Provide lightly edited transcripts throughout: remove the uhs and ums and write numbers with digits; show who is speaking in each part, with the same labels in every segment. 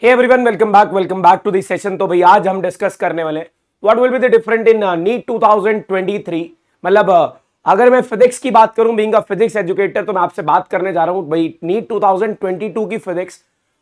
Speaker 1: Hey everyone, welcome back to this session. तो भाई आज हम डिस्कस करने वाले what will be the different in NEET 2023। मतलब अगर मैं फिजिक्स की बात करूं, बीइंग अ फिजिक्स एजुकेटर, तो मैं आपसे बात करने जा रहा हूं भाई नीट 2022 की फिजिक्स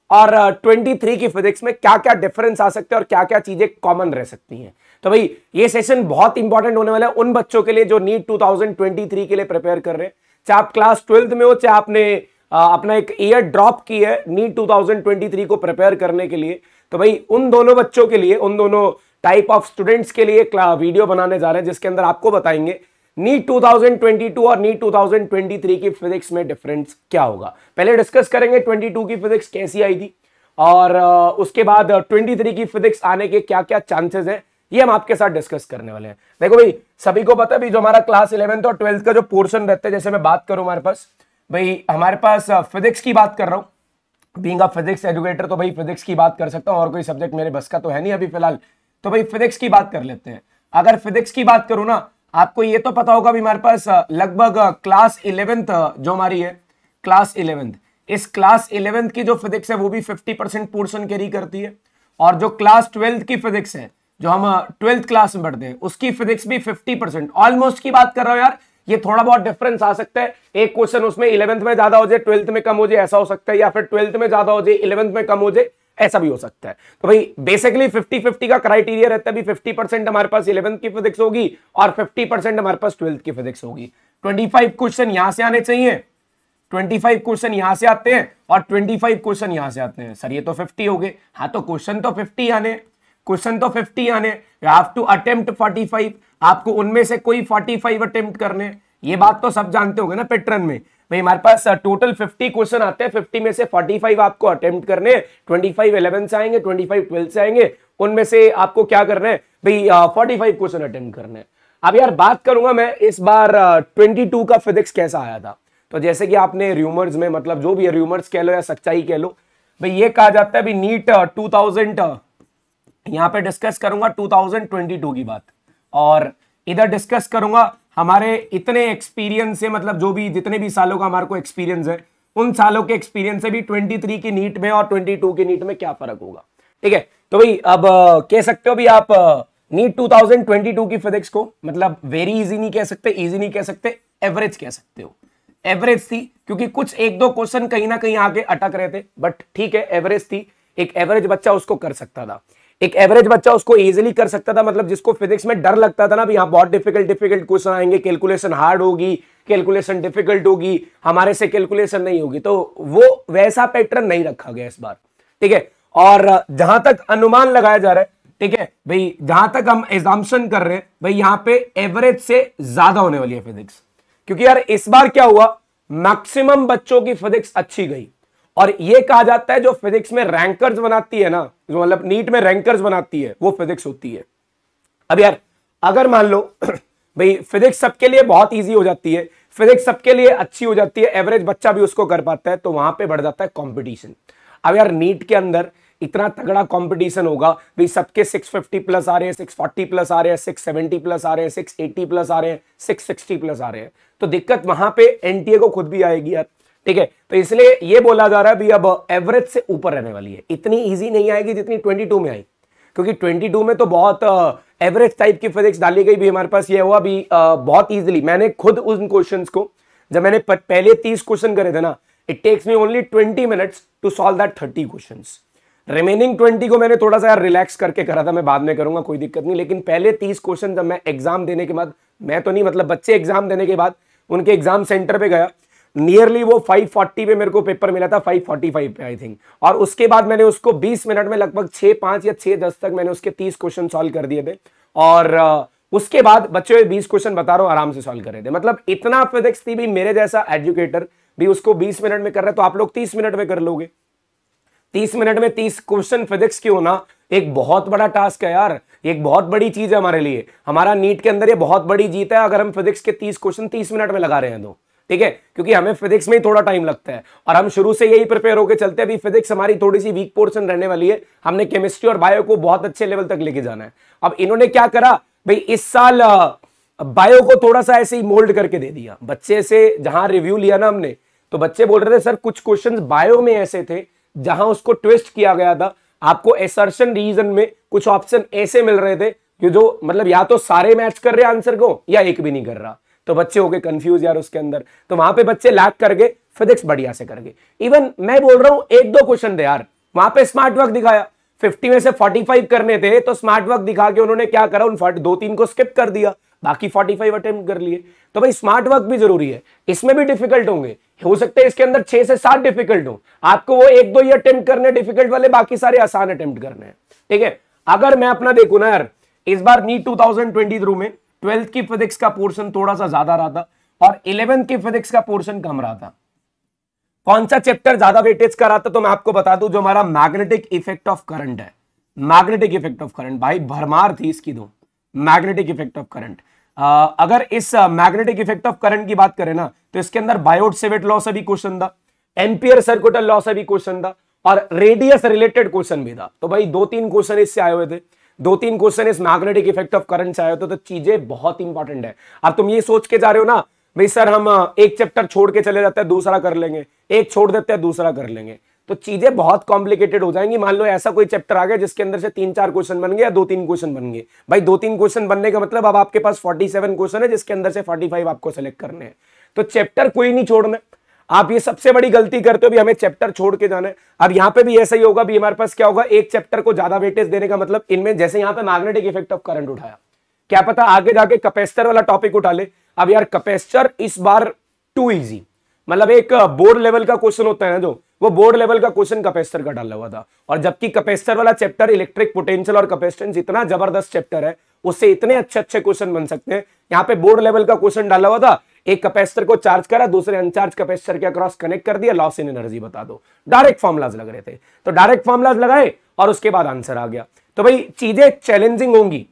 Speaker 1: और 23 की फिजिक्स में क्या क्या डिफरेंस आ सकते हैं और क्या क्या चीजें कॉमन रह सकती हैं। तो भाई ये सेशन बहुत इंपॉर्टेंट होने वाला है उन बच्चों के लिए जो नीट 2023 के लिए प्रिपेयर कर रहे हैं, चाहे आप क्लास 12th में हो, चाहे आपने अपना एक ईयर ड्रॉप की है नीट 2023 को प्रिपेयर करने के लिए। तो भाई उन दोनों बच्चों के लिए, उन दोनों टाइप ऑफ स्टूडेंट्स के लिए वीडियो बनाने जा रहे हैं जिसके अंदर आपको बताएंगे नीट 2022 और नीट 2023 की फिजिक्स में डिफरेंस क्या होगा। पहले डिस्कस करेंगे 22 की फिजिक्स कैसी आई थी और उसके बाद 23 की फिजिक्स आने के क्या क्या चांसेस हैं, ये हम आपके साथ डिस्कस करने वाले हैं। देखो भाई, सभी को पता है जो हमारा क्लास 11th और 12th का जो पोर्शन रहता है, जैसे मैं बात करूं हमारे पास फिजिक्स की बात कर रहा हूं, बीइंग अ फिजिक्स एजुकेटर, तो भाई फिजिक्स की बात कर सकता हूं और कोई सब्जेक्ट मेरे बस का तो है नहीं अभी फिलहाल। तो भाई फिजिक्स की बात कर लेते हैं। अगर फिजिक्स की बात करूं ना, आपको ये तो पता होगा भी हमारे पास लगभग क्लास 11th जो हमारी है, क्लास 11th, इस क्लास 11th की जो फिजिक्स है वो भी 50% पोर्शन कैरी करती है, और जो क्लास 12th की फिजिक्स है, जो हम 12th क्लास में पढ़ते हैं, उसकी फिजिक्स भी 50%। ऑलमोस्ट की बात कर रहा हूं यार, ये थोड़ा बहुत डिफरेंस आ सकता है। एक क्वेश्चन उसमें 11th में ज्यादा हो जाए, 12th में कम हो जाए, ऐसा हो सकता है, या फिर 12th में ज्यादा हो जाए, 11th में कम हो जाए, ऐसा भी हो सकता है। तो भाई बेसिकली 50-50 का क्राइटेरिया रहता है, 50% हमारे पास 11th की फिजिक्स होगी और 50% हमारे पास 12th की फिजिक्स होगी। 25 क्वेश्चन यहां से आने चाहिए, 25 क्वेश्चन यहां से आते हैं और 25 क्वेश्चन यहां से आते हैं। सर ये तो 50 हो गए। हाँ, तो क्वेश्चन तो 50 आने, क्वेश्चन तो 50 आने, यू हैव टू अटेम्प्ट 45, आपको उनमें से कोई 45 अटेम्प्ट करने। ये बात तो सब जानते होंगे ना पैटर्न में। भाई हमारे पास टोटल 50 क्वेश्चन आते हैं, 50 में से 45 आपको अटेम्प्ट करने, 25 11 से आएंगे, 25 12 से आएंगे, उनमें से आपको क्या करना है भाई 45 क्वेश्चन अटेम्प्ट करने हैं। अब यार बात करूंगा मैं इस बार 22 का फिजिक्स कैसा आया था। तो जैसे कि आपने रूमर्स में, मतलब जो भी है, रूमर्स कह लो या सच्चाई कह लो, भाई ये कहा जाता है भाई नीट 2000, यहां पे डिस्कस करूंगा 2022 की बात, और इधर डिस्कस करूंगा हमारे इतने एक्सपीरियंस से, मतलब जो भी जितने भी सालों का हमारे को एक्सपीरियंस है, उन सालों के एक्सपीरियंस से भी 23 की नीट में और 22 की नीट में क्या फर्क होगा। ठीक है, तो भाई अब कह सकते हो भी आप नीट 2022 की फिजिक्स को, मतलब वेरी इजी नहीं कह सकते, इजी नहीं कह सकते, एवरेज कह सकते हो। एवरेज थी क्योंकि कुछ एक दो क्वेश्चन कहीं ना कहीं आगे अटक रहे थे, बट ठीक है, एवरेज थी। एक एवरेज बच्चा उसको कर सकता था, एक एवरेज बच्चा उसको इजीली कर सकता था। मतलब जिसको फिजिक्स में डर लगता था ना भी यहाँ बहुत डिफिकल्ट क्वेश्चन आएंगे, कैलकुलेशन हार्ड होगी, कैलकुलेशन डिफिकल्ट होगी, हमारे से कैलकुलेशन नहीं होगी, तो वो वैसा पैटर्न नहीं रखा गया इस बार। ठीक है, और जहां तक अनुमान लगाया जा रहा है, ठीक है भाई, जहां तक हम एजम्पशन कर रहे हैं भाई, यहां पे एवरेज से ज्यादा होने वाली है फिजिक्स। क्योंकि यार इस बार क्या हुआ, मैक्सिमम बच्चों की फिजिक्स अच्छी गई, और ये कहा जाता है जो फिजिक्स में रैंकर्स बनाती है ना, जो मतलब नीट में रैंकर्स बनाती है, वो फिजिक्स होती है। अब यार अगर मान लो भाई फिजिक्स सबके लिए बहुत इजी हो जाती है, फिजिक्स सबके लिए अच्छी हो जाती है, एवरेज बच्चा भी उसको कर पाता है, तो वहां पे बढ़ जाता है कंपटीशन। अब यार नीट के अंदर इतना तगड़ा कंपटीशन होगा भाई, सबके 650 प्लस आ रहे हैं, 640 प्लस आ रहे हैं, 670 प्लस आ रहे हैं, 680 प्लस आ रहे हैं, 660 प्लस आ रहे हैं, तो दिक्कत वहां पे एनटीए को खुद भी आएगी यार। ठीक है, तो इसलिए ये बोला जा रहा है भी अब एवरेज से ऊपर रहने वाली है, इतनी इजी नहीं आएगी जितनी 22 में आई, क्योंकि 22 में तो बहुत एवरेज टाइप की फिजिक्स डाली गई भी। हमारे पास ये हुआ भी बहुत इजीली, मैंने खुद उन क्वेश्चंस को, जब मैंने पहले 30 क्वेश्चन करे थे ना, it takes me only 20 minutes to solve that 30 questions. Remaining 20 को मैंने थोड़ा सा यार रिलैक्स करके करा था, मैं बाद में करूंगा, कोई दिक्कत नहीं, लेकिन पहले 30 क्वेश्चन जब मैं एग्जाम देने के बाद, मैं तो नहीं, मतलब बच्चे एग्जाम देने के बाद उनके एग्जाम सेंटर पे गया, नियरली वो 540 पे मेरे को पेपर मिला था, 545 पे आई थिंक, और उसके बाद मैंने उसको 20 मिनट में लगभग 6-5 या 6-10 तक मैंने उसके 30 क्वेश्चन सॉल्व कर दिए थे, और उसके बाद बच्चों 20 क्वेश्चन बता रहा हूं आराम से सॉल्व कर रहे थे। मतलब इतना फिजिक्स थी भी, मेरे जैसा एजुकेटर भी उसको 20 मिनट में कर रहा है, तो आप लोग 30 मिनट में कर लोगे। 30 मिनट में 30 क्वेश्चन फिजिक्स की होना एक बहुत बड़ा टास्क है यार, एक बहुत बड़ी चीज है हमारे लिए। हमारा नीट के अंदर ये बहुत बड़ी जीत है अगर हम फिजिक्स के 30 क्वेश्चन 30 मिनट में लगा रहे हैं तो। ठीक है, क्योंकि हमें फिजिक्स में ही थोड़ा टाइम लगता है और हम शुरू से यही प्रिपेयर होकर चलते हैं। अभी फिजिक्स हमारी थोड़ी सी वीक पोर्शन रहने वाली है, हमने केमिस्ट्री और बायो को बहुत अच्छे लेवल तक लेके जाना है। अब इन्होंने क्या करा भाई, इस साल बायो को थोड़ा सा ऐसे ही मोल्ड करके दे दिया। बच्चे से जहां रिव्यू लिया ना हमने, तो बच्चे बोल रहे थे सर कुछ क्वेश्चंस बायो में ऐसे थे जहां उसको ट्विस्ट किया गया था आपको एसर्शन रीजन में कुछ ऑप्शन ऐसे मिल रहे थे कि जो मतलब या तो सारे मैच कर रहे आंसर को या एक भी नहीं कर रहा, तो बच्चे हो गए कंफ्यूज यार उसके अंदर, तो वहां पे बच्चे लैग कर गए, फिजिक्स बढ़िया से कर गए। इवन मैं बोल रहा हूं एक दो क्वेश्चन थे यार, वहां पे स्मार्ट वर्क दिखाया, 50 में से 45 करने थे तो स्मार्ट वर्क दिखा के उन्होंने क्या करा, उन 2-3 को स्किप कर दिया, बाकी 45 अटेम्प्ट कर लिए। तो भाई स्मार्ट वर्क भी जरूरी है, इसमें भी डिफिकल्ट होंगे, हो सकता है इसके अंदर 6 से 7 डिफिकल्ट हो, आपको वो 1-2 ही अटेम्प्ट करने डिफिकल्ट वाले, बाकी सारे आसान अटेम्प्ट करने हैं। ठीक है, अगर मैं अपना देखू ना यार, इस बार नीट 2023 में 12th की फिजिक्स का पोर्शन थोड़ा सा ज्यादा रहा था और 11th की फिजिक्स का पोर्शन कम रहा था। कौन सा चैप्टर ज्यादा वेटेज का रहा था, तो मैं आपको बता दूं, जो हमारा मैग्नेटिक इफेक्ट ऑफ करंट है, मैग्नेटिक इफेक्ट ऑफ करंट, भाई भरमार थी इसकी दो, मैग्नेटिक इफेक्ट ऑफ करंट। अगर इस मैग्नेटिक इफेक्ट ऑफ करंट की बात करें ना, तो इसके अंदर बायोट-सेविट लॉ से भी क्वेश्चन था, एम्पियर सर्कुलर लॉ से भी क्वेश्चन था और रेडियस रिलेटेड क्वेश्चन भी था। तो भाई 2-3 क्वेश्चन इससे आए हुए थे, 2-3 क्वेश्चन इस मैग्नेटिक इफेक्ट ऑफ करंट से आए होते, तो चीजें बहुत इंपॉर्टेंट है। अब तुम ये सोच के जा रहे हो ना भाई सर हम एक चैप्टर छोड़ के चले जाते हैं दूसरा कर लेंगे, एक छोड़ देते हैं दूसरा कर लेंगे, तो चीजें बहुत कॉम्प्लिकेटेड हो जाएंगी। मान लो ऐसा कोई चैप्टर आ गया जिसके अंदर से 3-4 क्वेश्चन बन गए या 2-3 क्वेश्चन बन गए, भाई 2-3 क्वेश्चन बनने का मतलब अब आपके पास 47 क्वेश्चन है जिसके अंदर से 45 आपको सेलेक्ट करने हैं, तो चैप्टर कोई नहीं छोड़ना। आप ये सबसे बड़ी गलती करते हो भी हमें चैप्टर छोड़ के जाना है। अब यहाँ पे भी ऐसा ही होगा भी, हमारे पास क्या होगा, एक चैप्टर को ज्यादा वेटेज देने का मतलब इनमें, जैसे यहाँ पे मैग्नेटिक इफेक्ट ऑफ करंट उठाया, क्या पता आगे जाके कैपेसिटर वाला टॉपिक उठा ले। अब यार कैपेसिटर इस बार टू इजी, मतलब एक बोर्ड लेवल का क्वेश्चन होता है ना, जो वो बोर्ड लेवल का क्वेश्चन कैपेसिटर का डाला हुआ था, और जबकि कैपेसिटर वाला चैप्टर इलेक्ट्रिक पोटेंशियल और कैपेसिटेंस इतना जबरदस्त चैप्टर है, उससे इतने अच्छे अच्छे क्वेश्चन बन सकते हैं। यहाँ पे बोर्ड लेवल का क्वेश्चन डाला हुआ था, एक कैपेसिटर को चार्ज करा, दूसरे अनचार्ज कैपेसिटर के अक्रॉस कनेक्ट कर दिया, लॉस इन एनर्जी बता दो, डायरेक्ट फॉर्मुलाज लग रहे थे, तो डायरेक्ट फॉर्मुलाज लगाए और उसके बाद आंसर आ गया। तो भाई चीजें चैलेंजिंग होंगी,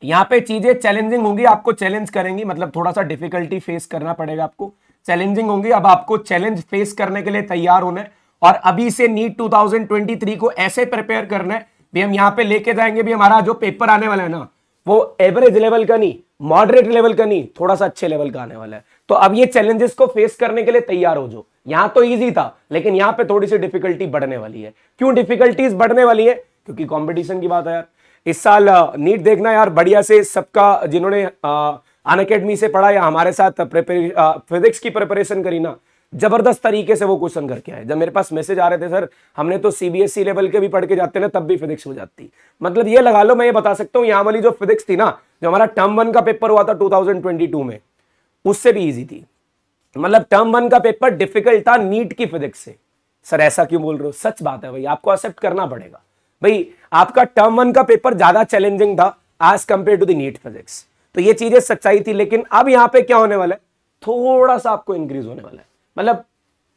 Speaker 1: यहाँ पे चीजें चैलेंजिंग होंगी, आपको चैलेंज करेंगी, मतलब थोड़ा सा डिफिकल्टी फेस करना पड़ेगा आपको, चैलेंजिंग होंगी। अब आपको चैलेंज फेस करने के लिए तैयार होना है और अभी से नीट 2023 को ऐसे प्रिपेयर करना है भी हम यहाँ पे लेके जाएंगे भी हमारा जो पेपर आने वाला है ना, वो एवरेज लेवल का नहीं, मॉडरेट लेवल का नहीं, थोड़ा सा अच्छे लेवल का आने वाला है। तो अब ये चैलेंजेस को फेस करने के लिए तैयार हो जो, यहाँ तो ईजी था लेकिन यहाँ पे थोड़ी सी डिफिकल्टी बढ़ने वाली है। क्यों डिफिकल्टीज बढ़ने वाली है, क्योंकि कॉम्पिटिशन की बात है यार। इस साल नीट देखना यार बढ़िया से, सबका जिन्होंने अनअकैडमी से पढ़ा या हमारे साथ फिजिक्स की प्रिपरेशन करी ना, जबरदस्त तरीके से वो क्वेश्चन करके आए। जब मेरे पास मैसेज आ रहे थे सर हमने तो सीबीएसई लेवल के भी पढ़ के जाते ना तब भी फिजिक्स हो जाती, मतलब ये लगा लो, मैं ये बता सकता हूँ यहाँ वाली जो फिजिक्स थी ना, जो हमारा टर्म 1 का पेपर हुआ था 2022 में, उससे भी ईजी थी। मतलब टर्म 1 का पेपर डिफिकल्ट था नीट की फिजिक्स से। सर ऐसा क्यों बोल रहे हो, सच बात है भाई, आपको एक्सेप्ट करना पड़ेगा भाई, आपका टर्म 1 का पेपर ज्यादा चैलेंजिंग था as compared to the NEET physics, तो ये चीजें सच्चाई थी। लेकिन अब यहाँ पे क्या होने वाला है, थोड़ा सा आपको इंक्रीज होने वाला है, मतलब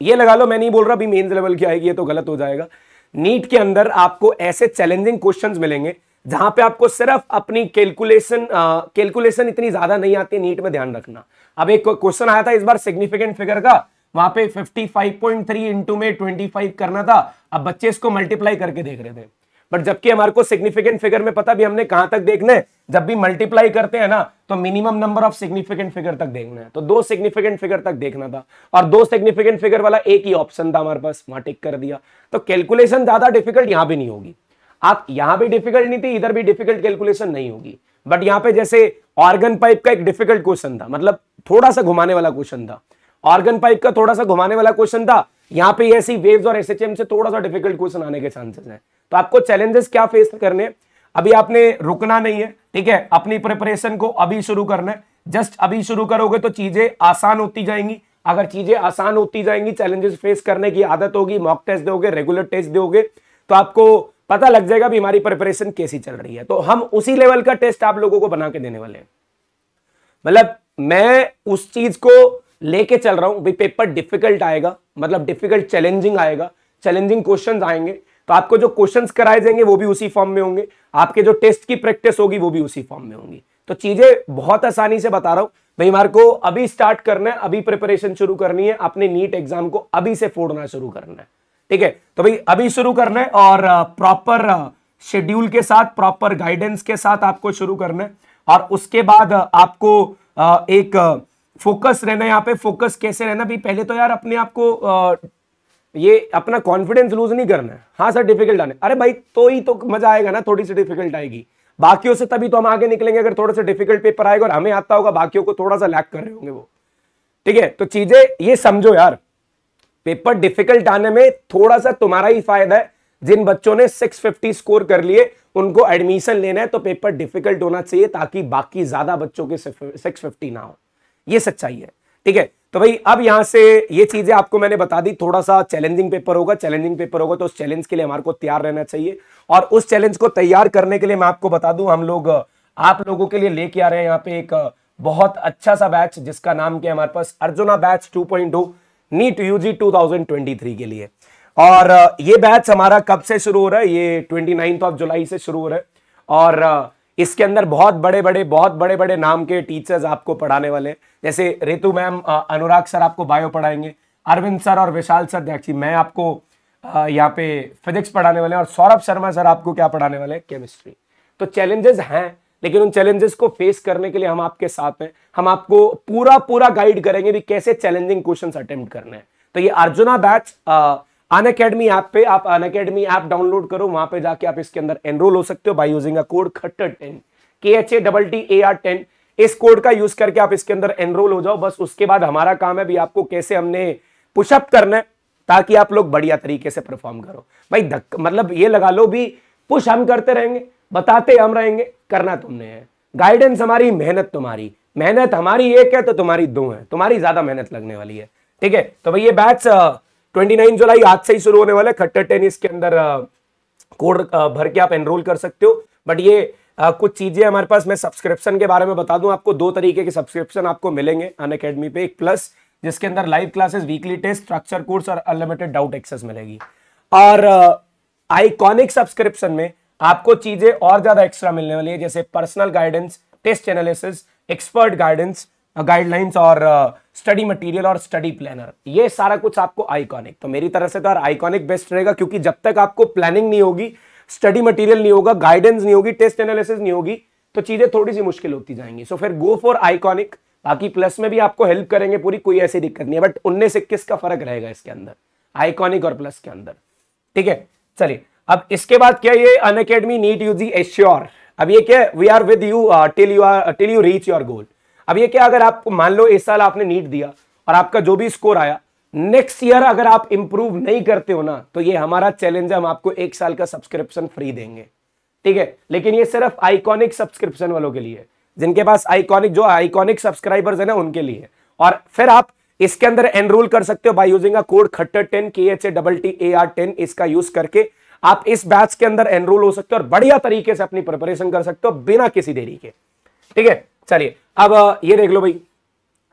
Speaker 1: ये लगा लो, मैं नहीं बोल रहा अभी मेंस लेवल की आएगी, ये तो गलत हो जाएगा। नीट के अंदर आपको ऐसे चैलेंजिंग क्वेश्चंस मिलेंगे जहां पे आपको सिर्फ अपनी कैलकुलेशन इतनी ज्यादा नहीं आती, नीट में ध्यान रखना। अब एक क्वेश्चन आया था इस बार सिग्निफिकेंट फिगर का, वहां पे 55.3 इंटू में 25 करना था, अब बच्चे इसको मल्टीप्लाई करके देख रहे थे, बट जबकि हमारे को सिग्निफिकेंट फिगर में पता भी हमने कहां तक देखना है, जब भी मल्टीप्लाई करते हैं ना तो minimum number of significant figure तक देखना है, तो 2 सिग्निफिकेंट फिगर तक देखना था और 2 सिग्निफिकेंट फिगर वाला एक ही ऑप्शन था हमारे पास, वहां टिक कर दिया। तो कैलकुलेशन ज्यादा डिफिकल्ट यहां भी नहीं होगी, आप यहां भी डिफिकल्ट नहीं थी, इधर भी डिफिकल्ट कैलकुलेशन नहीं होगी, बट यहां पे जैसे ऑर्गन पाइप का एक डिफिकल्ट क्वेश्चन था, मतलब थोड़ा सा घुमाने वाला क्वेश्चन था, ऑर्गन पाइप का थोड़ा सा घुमाने वाला क्वेश्चन था, यहां पे ऐसी वेव्स और एसएचएम से थोड़ा सा डिफिकल्ट क्वेश्चन आने के चांसेस हैं। तो आपको चैलेंजेस क्या फेस करने, अभी आपने रुकना नहीं है, ठीक है, अपनी प्रिपरेशन को अभी शुरू करना है, जस्ट अभी शुरू करोगे तो चीजें आसान होती जाएंगी। अगर चीजें आसान होती जाएंगी, चैलेंजेस फेस करने की आदत होगी, मॉक टेस्ट दोगे, रेगुलर टेस्ट दोगे, तो आपको पता लग जाएगा भी हमारी प्रिपरेशन कैसी चल रही है। तो हम उसी लेवल का टेस्ट आप लोगों को बना के देने वाले हैं, मतलब मैं उस चीज को लेके चल रहा हूं भाई, पेपर डिफिकल्ट आएगा, मतलब डिफिकल्ट चैलेंजिंग आएगा, चैलेंजिंग क्वेश्चंस आएंगे, तो आपको जो क्वेश्चंस कराए जाएंगे वो भी उसी फॉर्म में होंगे, आपके जो टेस्ट की प्रैक्टिस होगी वो भी उसी फॉर्म में होंगी। तो चीजें बहुत आसानी से बता रहा हूं भाई, हमारे को अभी स्टार्ट करना है, अभी प्रिपरेशन शुरू करनी है, अपने नीट एग्जाम को अभी से फोड़ना शुरू करना है, ठीक है। तो भाई अभी शुरू करना है और प्रॉपर शेड्यूल के साथ, प्रॉपर गाइडेंस के साथ आपको शुरू करना है, और उसके बाद आपको एक फोकस रहना है। यहाँ पे फोकस कैसे रहना भी, पहले तो यार अपने आप को ये अपना कॉन्फिडेंस लूज नहीं करना है। हाँ सर डिफिकल्ट आने, अरे भाई तो ही तो मजा आएगा ना, थोड़ी सी डिफिकल्ट आएगी बाकियों से, तभी तो हम आगे निकलेंगे। अगर थोड़ा सा डिफिकल्ट पेपर आएगा और हमें आता होगा, बाकियों को थोड़ा सा लैग कर रहे होंगे वो, ठीक है। तो चीजें ये समझो यार, पेपर डिफिकल्ट आने में थोड़ा सा तुम्हारा ही फायदा है। जिन बच्चों ने 650 स्कोर कर लिए उनको एडमिशन लेना है तो पेपर डिफिकल्ट होना चाहिए, ताकि बाकी ज्यादा बच्चों के 650 ना हो, ये सच्चाई है, ठीक है। तो भाई अब यहां से ये चीजें आपको मैंने बता दी, थोड़ा सा चैलेंजिंग पेपर होगा, चैलेंजिंग पेपर होगा तो उस चैलेंज के लिए हमारे को तैयार रहना चाहिए। और उस चैलेंज को तैयार करने के लिए मैं आपको बता दूं, हम लोग आप लोगों के लिए लेके आ रहे हैं यहाँ पे एक बहुत अच्छा सा बैच, जिसका नाम क्या है हमारे पास, अर्जुना बैच 2.0 नीट यूजी 2023 के लिए। और ये बैच हमारा कब से शुरू हो रहा है, ये 29 जुलाई से शुरू हो रहा है। और इसके अंदर बहुत बड़े बड़े नाम के टीचर्स आपको पढ़ाने वाले हैं, जैसे रितु मैम, अनुराग सर आपको बायो पढ़ाएंगे, अरविंद सर और विशाल सर देखिए मैं आपको यहाँ पे फिजिक्स पढ़ाने वाले हैं, और सौरभ शर्मा सर आपको क्या पढ़ाने वाले हैं, केमिस्ट्री। तो चैलेंजेस हैं, लेकिन उन चैलेंजेस को फेस करने के लिए हम आपके साथ हैं, हम आपको पूरा गाइड करेंगे भी कैसे चैलेंजिंग क्वेश्चंस अटेम्प्ट करने हैं। तो ये अर्जुना बैच अनअकैडमी ऐप पे, आप अनअकैडमी ऐप डाउनलोड करो, वहां पे जाके आप इसके अंदर एनरोल हो सकते हो बाय यूजिंग अ कोड खट्टर10 KHATTAR10। इस कोड का यूज करके आप इसके अंदर एनरोल हो जाओ। बस उसके बाद हमारा काम है भी आपको कैसे हमने पुशअप करना है, ताकि आप लोग बढ़िया तरीके से परफॉर्म करो। भाई मतलब ये लगा लो भी पुश हम करते रहेंगे, बताते हम रहेंगे, करना तुमने है, गाइडेंस हमारी, मेहनत तुम्हारी। मेहनत हमारी एक है तो तुम्हारी दो है, तुम्हारी ज्यादा मेहनत लगने वाली है, ठीक है। तो भाई ये बैच 29 जुलाई आज से ही शुरू होने वाला है। खट्टर10 इसके अंदर कोड भर के आप एनरोल कर सकते हो। बट ये कुछ चीजें हमारे पास, मैं सब्सक्रिप्शन के बारे में बता दूं आपको, दो तरीके के सब्सक्रिप्शन आपको मिलेंगे अनअकैडमी पे। एक प्लस, जिसके अंदर live classes, weekly test, structure course और अनलिमिटेड डाउट एक्सेस मिलेगी। और आइकॉनिक सब्सक्रिप्शन में आपको चीजें और ज्यादा एक्स्ट्रा मिलने वाली है, जैसे personal guidance, test analysis, expert guidance, guidelines और स्टडी मटेरियल और स्टडी प्लानर, ये सारा कुछ आपको आइकॉनिक। तो मेरी तरफ से तो यार आइकॉनिक बेस्ट रहेगा, क्योंकि जब तक आपको प्लानिंग नहीं होगी, स्टडी मटेरियल नहीं होगा, गाइडेंस नहीं होगी, टेस्ट एनालिसिस नहीं होगी, तो चीजें थोड़ी सी मुश्किल होती जाएंगी। सो फिर गो फॉर आइकॉनिक। बाकी प्लस में भी आपको हेल्प करेंगे पूरी, कोई ऐसी दिक्कत नहीं है, बट 19-21 का फर्क रहेगा इसके अंदर, आइकॉनिक और प्लस के अंदर, ठीक है। चलिए अब इसके बाद क्या, ये अनअकैडमी नीट यूजी एश्योर। अब ये क्या है, we are with you till you reach your goal. अब ये क्या, अगर आप मान लो इस साल आपने नीट दिया और आपका जो भी स्कोर आया, नेक्स्ट ईयर अगर आप इंप्रूव नहीं करते हो ना, तो ये हमारा चैलेंज है, हम आपको 1 साल का सब्सक्रिप्शन फ्री देंगे, ठीक है। लेकिन ये सिर्फ आइकॉनिक सब्सक्रिप्शन वालों के लिए, जिनके पास आइकॉनिक, जो आइकॉनिक सब्सक्राइबर्स है ना, उनके लिए। और फिर आप इसके अंदर एनरोल कर सकते हो बाय यूजिंग अ कोड खट्टर10 KHATTAR10। इसका यूज करके आप इस बैच के अंदर एनरोल हो सकते हो और बढ़िया तरीके से अपनी प्रिपरेशन कर सकते हो बिना किसी देरी के, ठीक है। चलिए अब ये देख लो भाई,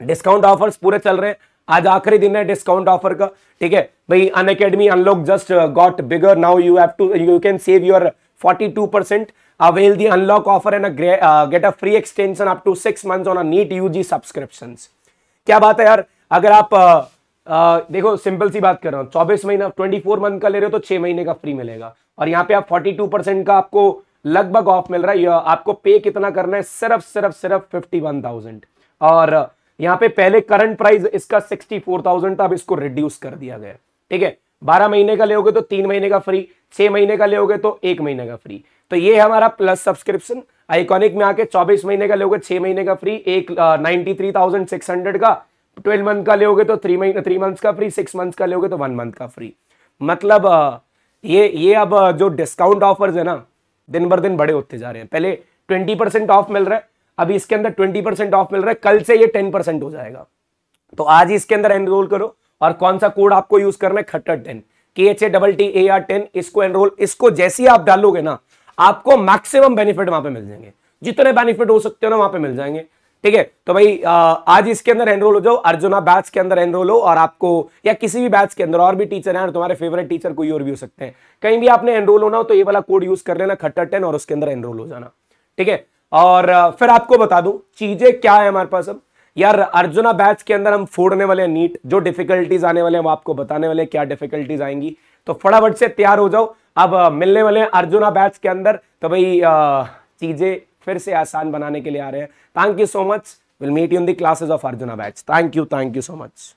Speaker 1: डिस्काउंट ऑफर्स पूरे चल रहे हैं, आज आखिरी दिन है डिस्काउंट ऑफर का, ठीक है भाई। Unacademy unlock just got bigger, now you can save your 42%, avail the unlock offer and get a free extension up to 6 months on a NEET UG subscriptions। क्या बात है यार, अगर आप देखो सिंपल सी बात कर रहा हूं, 24 महीना 24 मंथ का ले रहे हो तो 6 महीने का फ्री मिलेगा, और यहाँ पे आप 42% का आपको लगभग ऑफ मिल रहा है। आपको पे कितना करना है, सिर्फ 51,000, और यहाँ पे पहले करंट प्राइस इसका 64,000 था, अब इसको रिड्यूस कर दिया गया, ठीक है। 12 महीने का लेोगे तो 3 महीने का फ्री, 6 महीने का लेोगे तो 1 महीने का फ्री। तो ये हमारा प्लस सब्सक्रिप्शन आइकॉनिक में आके 24 महीने का लोगे 6 महीने का फ्री, एक 93,600 का, 12 मंथ का लोगे तो 3 मंथ्स का फ्री, 6 मंथ्स का लोगे तो 1 मंथ का फ्री। मतलब ये अब जो डिस्काउंट ऑफर्स है ना, दिन भर दिन बड़े होते जा रहे हैं। पहले 20% ऑफ मिल रहा है, अभी इसके अंदर 20% ऑफ मिल रहा है, कल से ये 10% हो जाएगा। तो आज ही इसके अंदर एनरोल करो, और कौन सा कोड आपको यूज करना है, खट्टर10 KHATTAR10। इसको एनरोल, इसको जैसे ही आप डालोगे ना, आपको मैक्सिमम बेनिफिट वहां पे मिल जाएंगे, जितने बेनिफिट हो सकते हो ना वहां पे मिल जाएंगे, ठीक है। तो भाई आज इसके अंदर एनरोल हो जाओ, अर्जुना बैच के अंदर एनरोल हो, और आपको या किसी भी बैच के अंदर, और भी टीचर हैं, तुम्हारे फेवरेट टीचर कोई और भी हो सकते हैं, कहीं भी आपने एनरोल होना हो तो ये वाला कोड यूज कर लेना खट्टर10, और उसके अंदर एनरोल हो जाना, ठीक है। और फिर आपको बता दूं चीजें क्या है हमारे पास। अब यार अर्जुना बैच के अंदर हम फोड़ने वाले हैं नीट, जो डिफिकल्टीज आने वाले हैं हम आपको बताने वाले हैं क्या डिफिकल्टीज आएंगी, तो फटाफट से तैयार हो जाओ। अब मिलने वाले हैं अर्जुना बैच के अंदर, तो भाई चीजें फिर से आसान बनाने के लिए आ रहे हैं। Thank you so much, will meet you in the classes of Arjuna batch. Thank you so much.